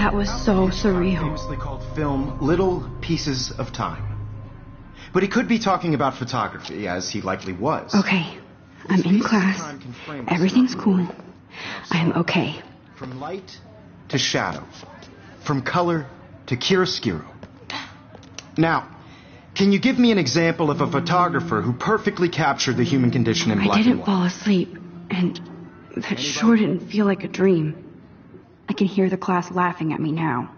That was so surreal. Famously called film Little Pieces of Time. But he could be talking about photography, as he likely was. Okay, I'm in class. Everything's cool. I'm okay. From light to shadow. From color to chiaroscuro. Now, can you give me an example of a photographer who perfectly captured the human condition in black and white? I didn't fall asleep, and that sure didn't feel like a dream. I can hear the class laughing at me now.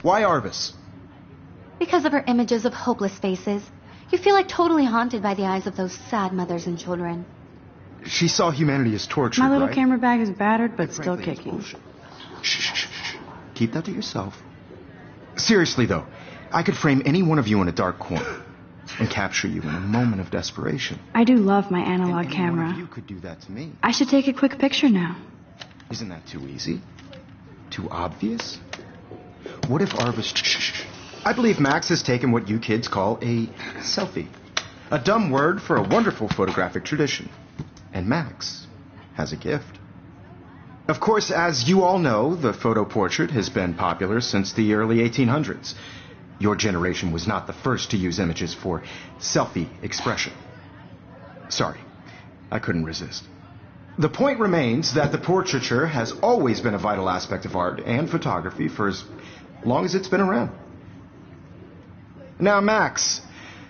Why Arbus? Because of her images of hopeless faces. You feel like totally haunted by the eyes of those sad mothers and children. She saw humanity as torture, My little right? camera bag is battered, but still Frankly, it's kicking. bullshit. Shh. Keep that to yourself. Seriously, though, I could frame any one of you in a dark corner and capture you in a moment of desperation. I do love my analog And any camera. one of you could do that to me. I should take a quick picture now. Isn't that too easy? Too obvious? What if Arbus... Shh. I believe Max has taken what you kids call a selfie. A dumb word for a wonderful photographic tradition. And Max has a gift. Of course, as you all know, the photo portrait has been popular since the early 1800s. Your generation was not the first to use images for selfie expression. Sorry, I couldn't resist. The point remains that the portraiture has always been a vital aspect of art and photography for as long as it's been around. Now, Max,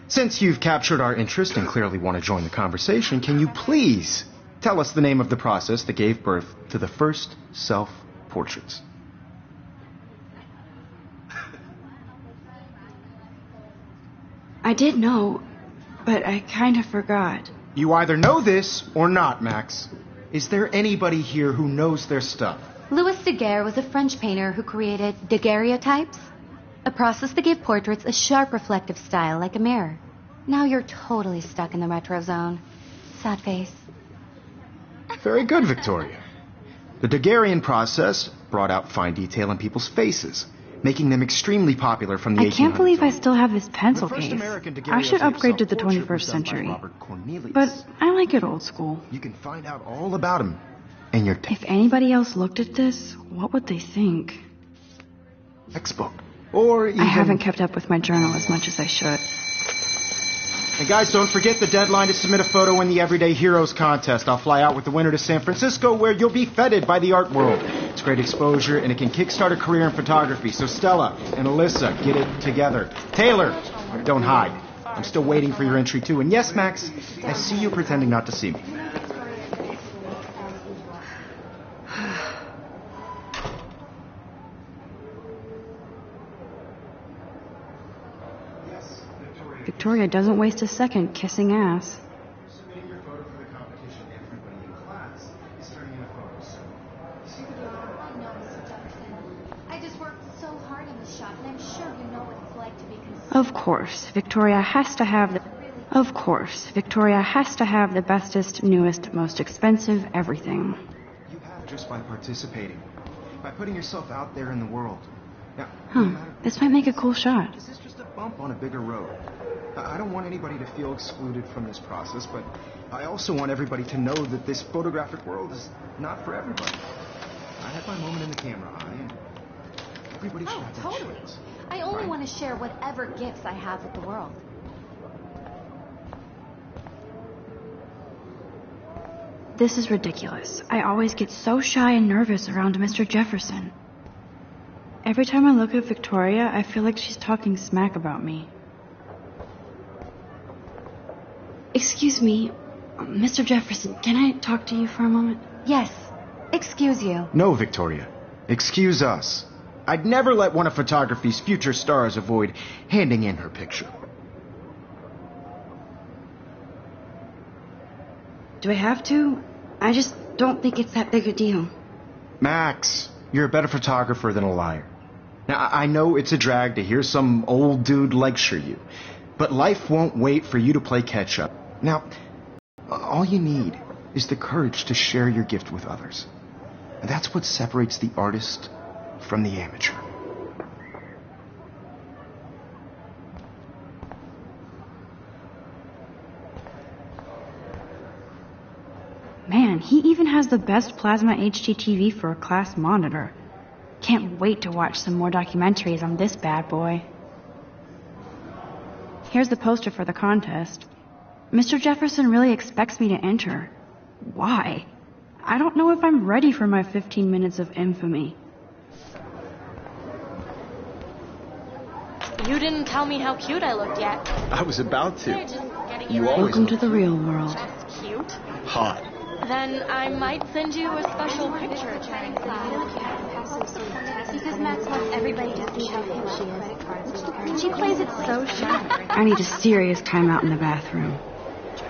since you've captured our interest and clearly want to join the conversation, can you please tell us the name of the process that gave birth to the first self-portraits? I did know, but I kind of forgot. You either know this or not, Max. Is there anybody here who knows their stuff? Louis Daguerre was a French painter who created daguerreotypes, a process that gave portraits a sharp reflective style like a mirror. Now you're totally stuck in the retro zone. Sad face. Very good, Victoria. The Daguerrean process brought out fine detail in people's faces, making them extremely popular from the 1800s. I can't believe I on. still have this pencil The first case. American I should daguerreotype upgrade to the self-portrait 21st was done by century. Robert Cornelius. But I like it old school. You can find out all about him in your If anybody else looked at this, what would they think? textbook. Or even... I haven't kept up with my journal as much as I should. And guys, don't forget the deadline to submit a photo in the Everyday Heroes contest. I'll fly out with the winner to San Francisco, where you'll be feted by the art world. It's great exposure, and it can kickstart a career in photography. So Stella and Alyssa, get it together. Taylor, don't hide. I'm still waiting for your entry, too. And yes, Max, I see you pretending not to see me. Victoria doesn't waste a second kissing ass. Submitting your photo for the competition, everybody in class is turning in a photo soon. I know, Mr. Jefferson. I just worked so hard on this shot, and I'm sure you know what it's like to be consumed. Of course, Victoria has to have the... Of course, Victoria has to have the bestest, newest, most expensive everything. You have just by participating, by putting yourself out there in the world. Now, This might make a cool shot. This is just a bump on a bigger road. I don't want anybody to feel excluded from this process, but I also want everybody to know that this photographic world is not for everybody. I had my moment in the camera eye, and everybody should have their Totally. chance. I only Right. want to share whatever gifts I have with the world. This is ridiculous. I always get so shy and nervous around Mr. Jefferson. Every time I look at Victoria, I feel like she's talking smack about me. Excuse me, Mr. Jefferson, can I talk to you for a moment? Yes. Excuse you. No, Victoria. Excuse us. I'd never let one of photography's future stars avoid handing in her picture. Do I have to? I just don't think it's that big a deal. Max, you're a better photographer than a liar. Now, I know it's a drag to hear some old dude lecture you, but life won't wait for you to play catch-up. Now, all you need is the courage to share your gift with others. And that's what separates the artist from the amateur. Man, He even has the best plasma HDTV for a class monitor. Can't wait to watch some more documentaries on this bad boy. Here's the poster for the contest. Mr. Jefferson really expects me to enter. Why? I don't know if I'm ready for my 15 minutes of infamy. You didn't tell me how cute I looked yet. I was about to. They're just getting You ready. always Welcome to the real world. Just cute. Hot. Then I might send you a special picture. Because Max wants everybody to see how cute she is. And she plays it so shy. I need a serious timeout in the bathroom.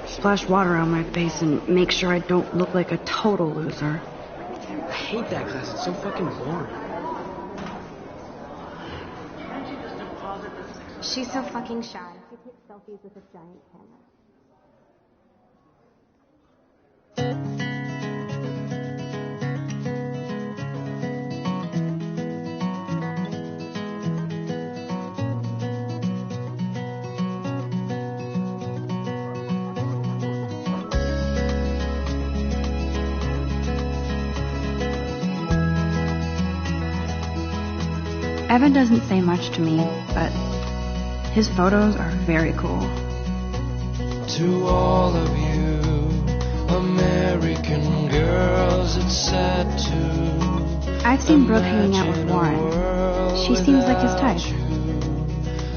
Splash water on my face and make sure I don't look like a total loser. I hate that class. It's so fucking boring. She's so fucking shy. She takes selfies with a giant camera. Evan doesn't say much to me, but his photos are very cool. To all of you American girls, it's sad to I've seen Brooke hanging out with Warren. She seems like his type.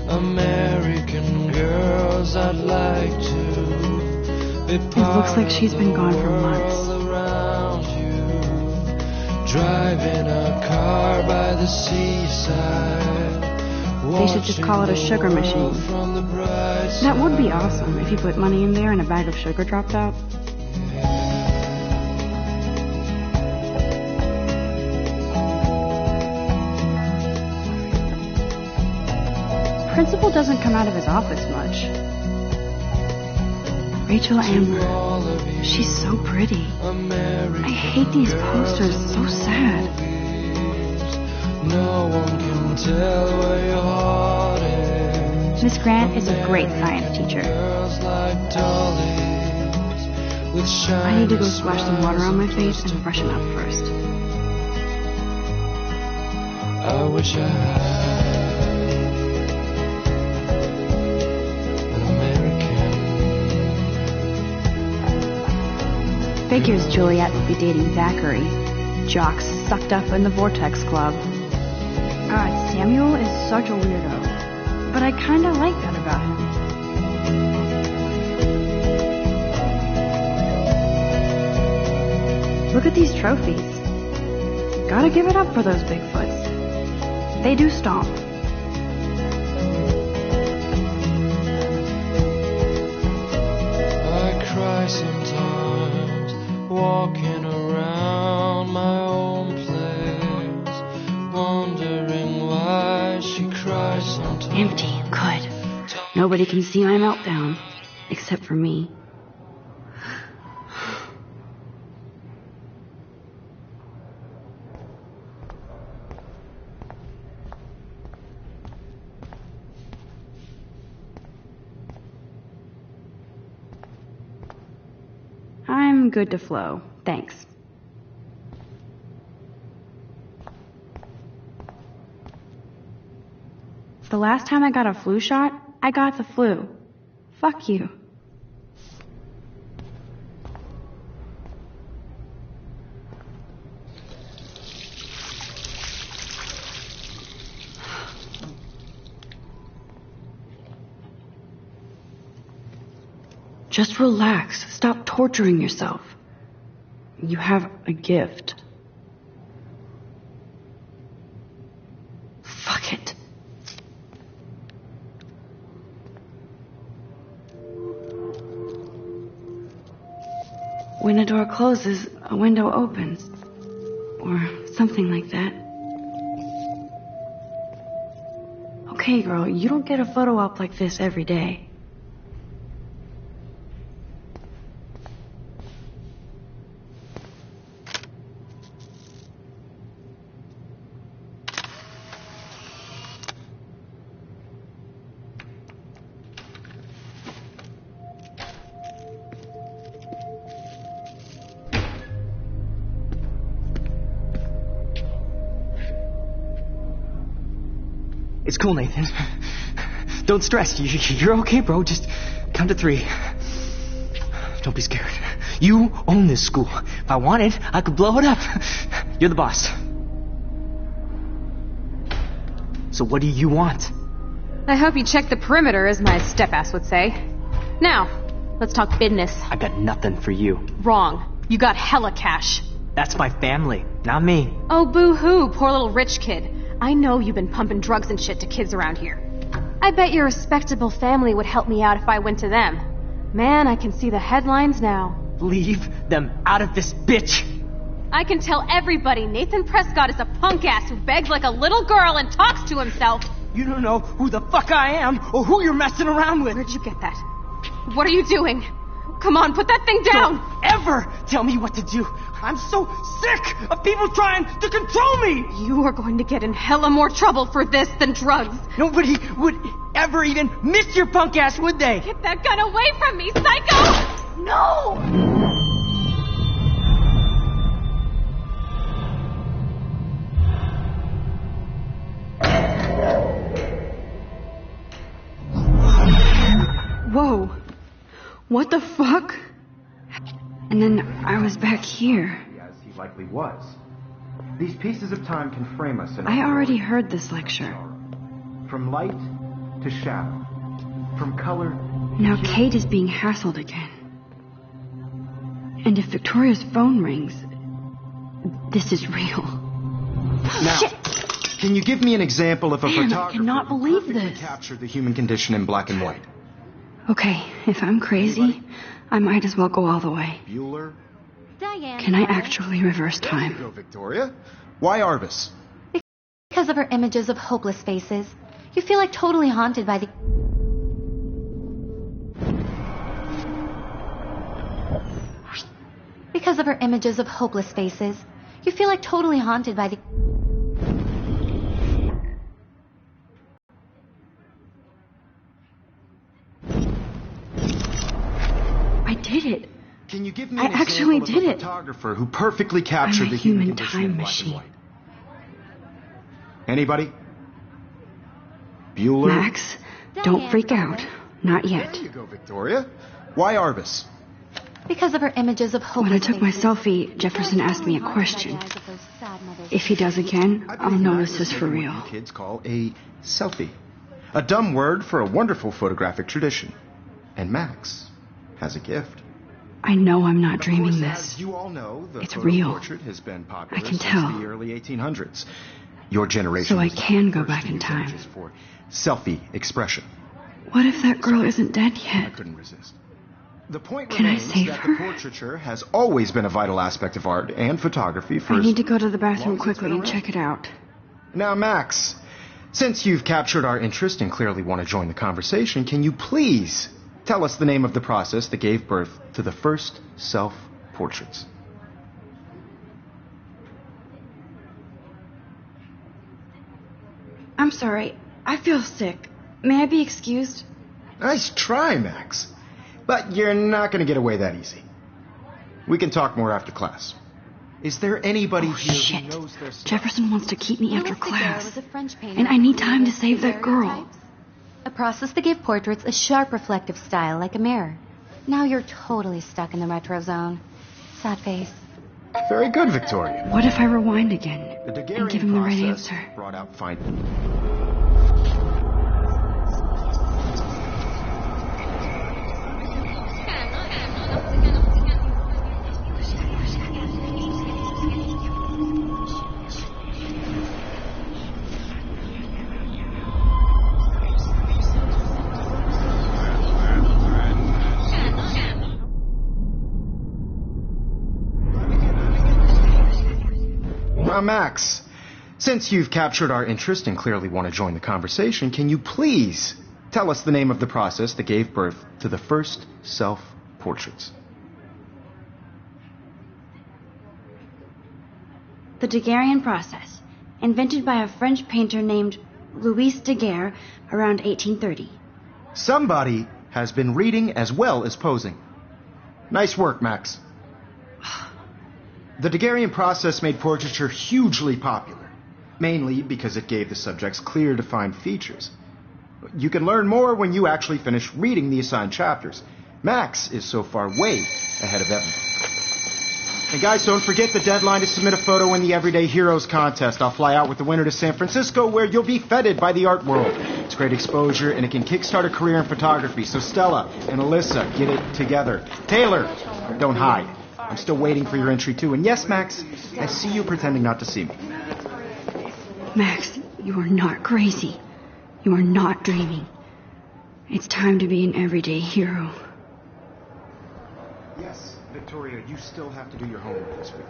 American girls, I'd like to be It looks like she's been gone for months. around you, driving a car by the seaside. They should just call it a sugar machine. That would be awesome if you put money in there and a bag of sugar dropped out. Principal doesn't come out of his office much. Rachel Amber. She's so pretty. I hate these posters. So sad. No one can tell where your heart is. Miss Grant is a great science teacher. Girls like dollies with I need to go shiny splash some water on my face smiles and freshen up first. I wish I had an American. Figures Juliet would be dating Zachary. Jocks sucked up in the Vortex Club. God, Samuel is such a weirdo. But I kinda like that about him. Look at these trophies. Gotta give it up for those Bigfoots. They do stomp. I cry sometimes walking around my own place, wondering why she cries sometimes. Empty. Good. Nobody can see my meltdown. Except for me. I'm good to flow. Thanks. The last time I got a flu shot, I got the flu. Fuck you. Just relax. Stop torturing yourself. You have a gift. Fuck it. When a door closes, a window opens. Or something like that. Okay, girl, you don't get a photo op like this every day. It's cool, Nathan. Don't stress. You're okay, bro. Just count to 3. Don't be scared. You own this school. If I wanted, I could blow it up. You're the boss. So what do you want? I hope you check the perimeter, as my step-ass would say. Now, let's talk business. I got nothing for you. Wrong. You got hella cash. That's my family, not me. Oh, boo-hoo, poor little rich kid. I know you've been pumping drugs and shit to kids around here. I bet your respectable family would help me out if I went to them. Man, I can see the headlines now. Leave them out of this bitch. I can tell everybody Nathan Prescott is a punk ass who begs like a little girl and talks to himself. You don't know who the fuck I am or who you're messing around with. Where'd you get that? What are you doing? Come on, put that thing down! Don't ever tell me what to do. I'm so sick of people trying to control me. You are going to get in hella more trouble for this than drugs. Nobody would ever even miss your punk ass, would they? Get that gun away from me, psycho! No! Whoa. What the fuck? And then I was back here. As he likely was. These pieces of time can frame us in I already heard this lecture. From light to shadow. From color. Now Kate is being hassled again. And if Victoria's phone rings, this is real. Now, Shit! can you give me an example of a Man, I photographer cannot who believe perfectly this. captured the human condition in black and white? Okay, if I'm crazy, I might as well go all the way. Bueller? Diane. Can I actually reverse There you time? go, Victoria. Why Arvis? Because of her images of hopeless faces, you feel like totally haunted by the... Because of her images of hopeless faces, you feel like totally haunted by the... I did it. Can you give me I an actually example did of a it. photographer who perfectly captured I'm a the human human condition time in black and machine. white? Anybody? Bueller? Max, don't freak out. Not There yet. you go, Victoria. Why Arvis? Because of her images of hopeless When I took my faces, selfie, Jefferson you feel asked me a totally haunted by question. the eyes of those sad mothers. If he does again, I I'll believe know Max this is for taken real. what you kids call a selfie. A dumb word for a wonderful photographic tradition. And Max has a gift. I know I'm not Of dreaming course, this. as you all know, the It's photo real. portrait has been popular I can since tell. the early 1800s. Your generation So I was the can go first back to in use time. images for selfie expression. What if that girl isn't dead I yet? couldn't resist. The point Can I remains save that her? the portraiture has always been a vital aspect of art and photography for I as need to go to the long bathroom as it's quickly been and around. check it out. Now, Max, since you've captured our interest and clearly want to join the conversation, can you please tell us the name of the process that gave birth to the first self-portraits? I'm sorry. I feel sick. May I be excused? Nice try, Max. But you're not going to get away that easy. We can talk more after class. Is there anybody Oh, here shit. who knows their stuff? Jefferson wants to keep me after Louis Daguerre class. was a French painter And I need who time to created save that girl. daguerreotypes, a process that gave portraits a sharp reflective style like a mirror. Now you're totally stuck in the retro zone. Sad face. Very good, Victoria. What if I rewind again The and Daguerrean give him the right process answer? brought out fine. Now, Max, since you've captured our interest and clearly want to join the conversation, can you please tell us the name of the process that gave birth to the first self-portraits? The Daguerrean process, invented by a French painter named Louis Daguerre around 1830. Somebody has been reading as well as posing. Nice work, Max. The Daguerrean process made portraiture hugely popular. mainly because it gave the subjects clear, defined features. You can learn more when you actually finish reading the assigned chapters. Max is so far way ahead of Evan. And guys, don't forget the deadline to submit a photo in the Everyday Heroes contest. I'll fly out with the winner to San Francisco, where you'll be feted by the art world. It's great exposure, and it can kickstart a career in photography. So Stella and Alyssa, get it together. Taylor, don't hide. I'm still waiting for your entry, too. And yes, Max, I see you pretending not to see me. Max, you are not crazy. You are not dreaming. It's time to be an everyday hero. Yes, Victoria, you still have to do your homework this week.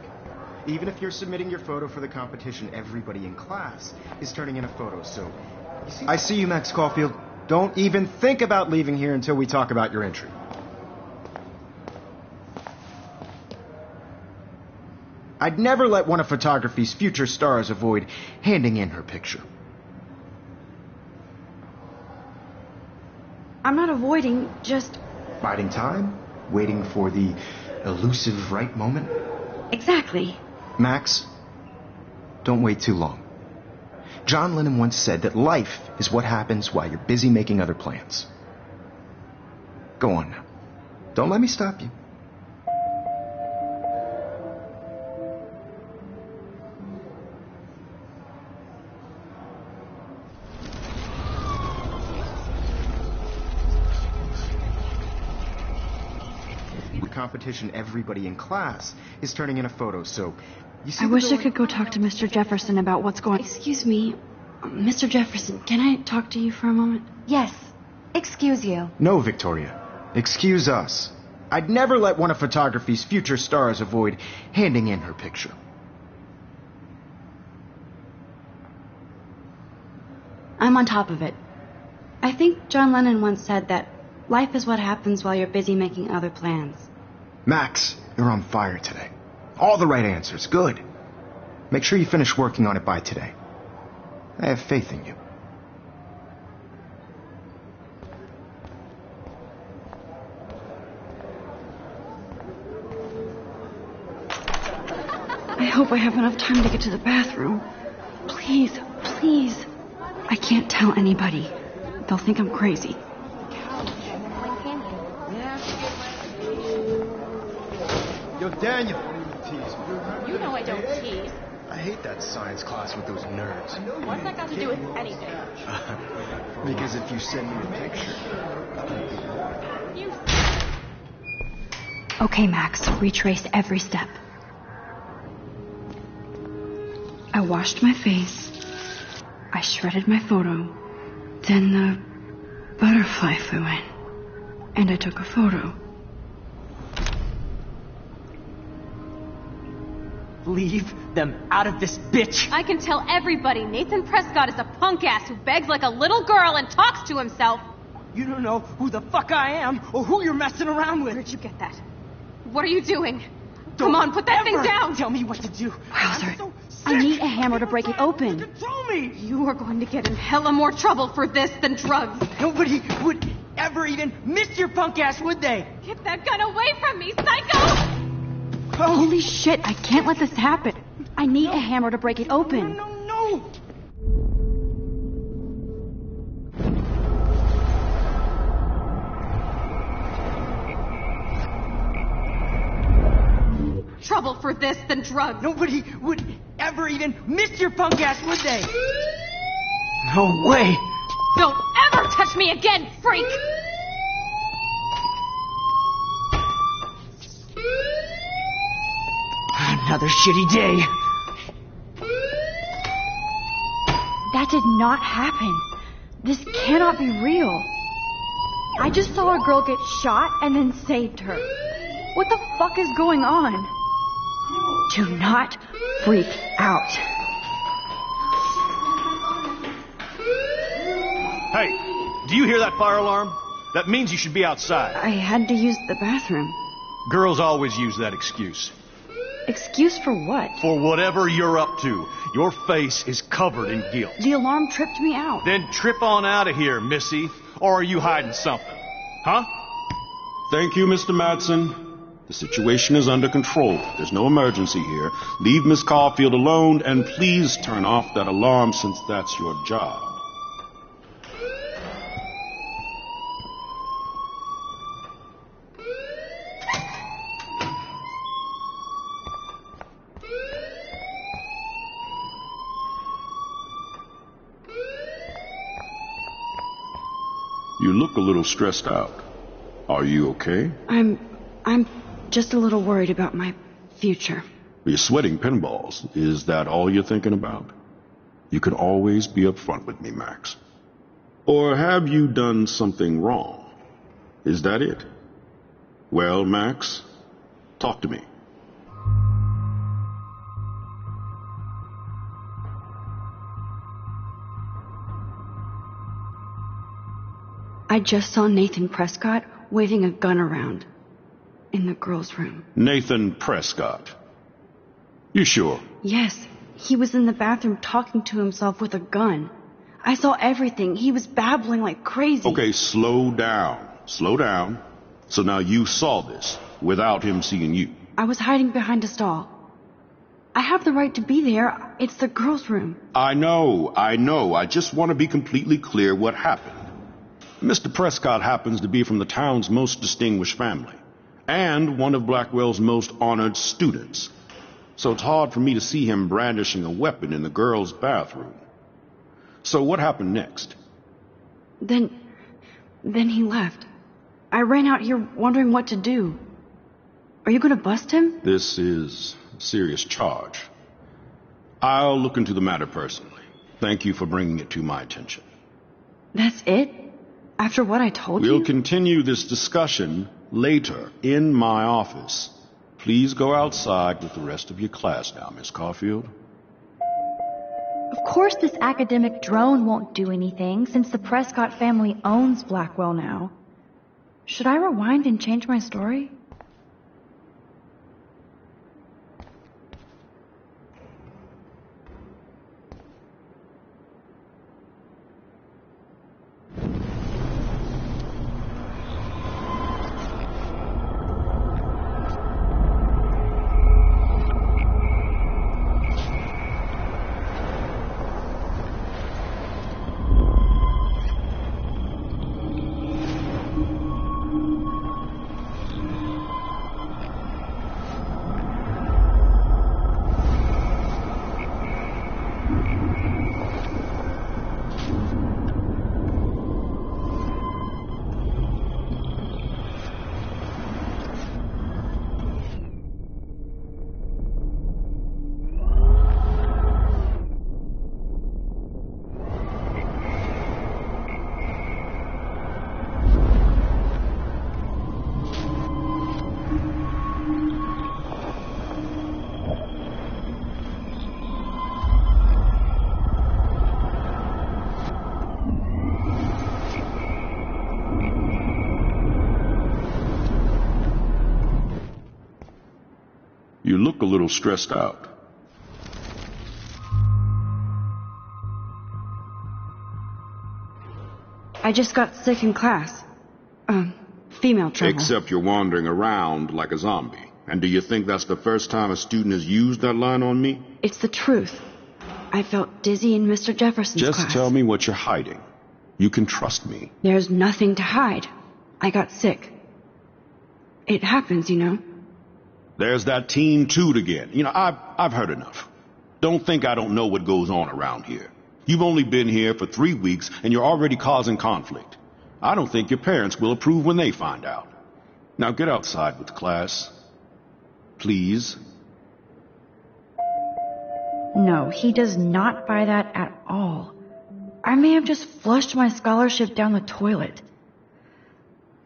Even if you're submitting your photo for the competition, everybody in class is turning in a photo, so... I see you, Max Caulfield. Don't even think about leaving here until we talk about your entry. I'd never let one of photography's future stars avoid handing in her picture. I'm not avoiding, just... Biding time? Waiting for the elusive right moment? Exactly. Max, don't wait too long. John Lennon once said that life is what happens while you're busy making other plans. Go on now. Don't let me stop you. Competition, everybody in class is turning in a photo, so you see. I wish I could go talk to Mr. Jefferson about what's going on. Excuse me, Mr. Jefferson, can I talk to you for a moment? Yes. Excuse you. No, Victoria. Excuse us. I'd never let one of photography's future stars avoid handing in her picture. I'm on top of it. I think John Lennon once said that life is what happens while you're busy making other plans. Max, you're on fire today. All the right answers. Good. Make sure you finish working on it by today. I have faith in you. I hope I have enough time to get to the bathroom. Please, please. I can't tell anybody. They'll think I'm crazy. Yo, Daniel. You know I don't tease. I hate that science class with those nerds. What's that got to do with anything? Because if you send me a picture... You... Okay, Max, retrace every step. I washed my face. I shredded my photo. Then the butterfly flew in. And I took a photo. Leave them out of this bitch. I can tell everybody Nathan Prescott is a punk ass who begs like a little girl and talks to himself. You don't know who the fuck I am or who you're messing around with. Where'd you get that? What are you doing? Come on, put that thing down! Tell me what to do. Wowzer, So I need a hammer to break it open. Control me! You are going to get in hella more trouble for this than drugs. Nobody would ever even miss your punk ass, would they? Get that gun away from me, psycho! Holy shit, I can't let this happen. I need a hammer to break it open. No. Trouble for this than drugs. Nobody would ever even miss your punk ass, would they? No way! Don't ever touch me again, freak! Another shitty day. That did not happen. This cannot be real. I just saw a girl get shot and then saved her. What the fuck is going on? Do not freak out. Hey, do you hear that fire alarm? That means you should be outside. I had to use the bathroom. Girls always use that excuse. Excuse for what? For whatever you're up to, your face is covered in guilt. The alarm tripped me out. Then trip on out of here, missy. Or are you hiding something? Huh? Thank you, Mr. Madsen. The situation is under control. There's no emergency here. Leave Miss Caulfield alone, and please turn off that alarm since that's your job. You look a little stressed out. Are you okay? I'm just a little worried about my future. You're sweating pinballs. Is that all you're thinking about? You can always be upfront with me, Max. Or have you done something wrong? Is that it? Well, Max, talk to me. I just saw Nathan Prescott waving a gun around in the girls' room. Nathan Prescott. You sure? Yes, he was in the bathroom talking to himself with a gun. I saw everything. He was babbling like crazy. Okay, slow down. Slow down. So now you saw this without him seeing you. I was hiding behind a stall. I have the right to be there. It's the girls' room. I know. I just want to be completely clear what happened. Mr. Prescott happens to be from the town's most distinguished family, and one of Blackwell's most honored students. So it's hard for me to see him brandishing a weapon in the girls' bathroom. So what happened next? Then he left. I ran out here wondering what to do. Are you going to bust him? This is a serious charge. I'll look into the matter personally. Thank you for bringing it to my attention. That's it? After what I told you? We'll continue this discussion later in my office. Please go outside with the rest of your class now, Miss Caulfield. Of course this academic drone won't do anything since the Prescott family owns Blackwell now. Should I rewind and change my story? You look a little stressed out. I just got sick in class. Female trouble. Except you're wandering around like a zombie. And do you think that's the first time a student has used that line on me? It's the truth. I felt dizzy in Mr. Jefferson's class. Just tell me what you're hiding. You can trust me. There's nothing to hide. I got sick. It happens, you know. There's that teen toot again. You know, I've heard enough. Don't think I don't know what goes on around here. You've only been here for 3 weeks, and you're already causing conflict. I don't think your parents will approve when they find out. Now get outside with the class. Please. No, he does not buy that at all. I may have just flushed my scholarship down the toilet.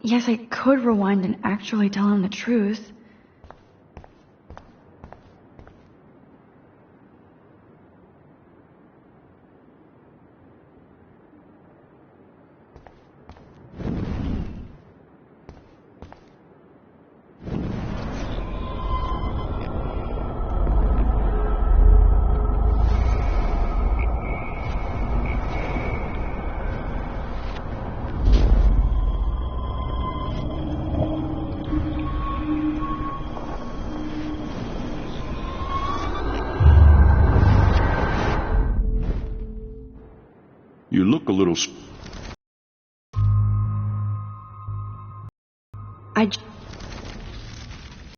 Yes, I could rewind and actually tell him the truth. You look a little... I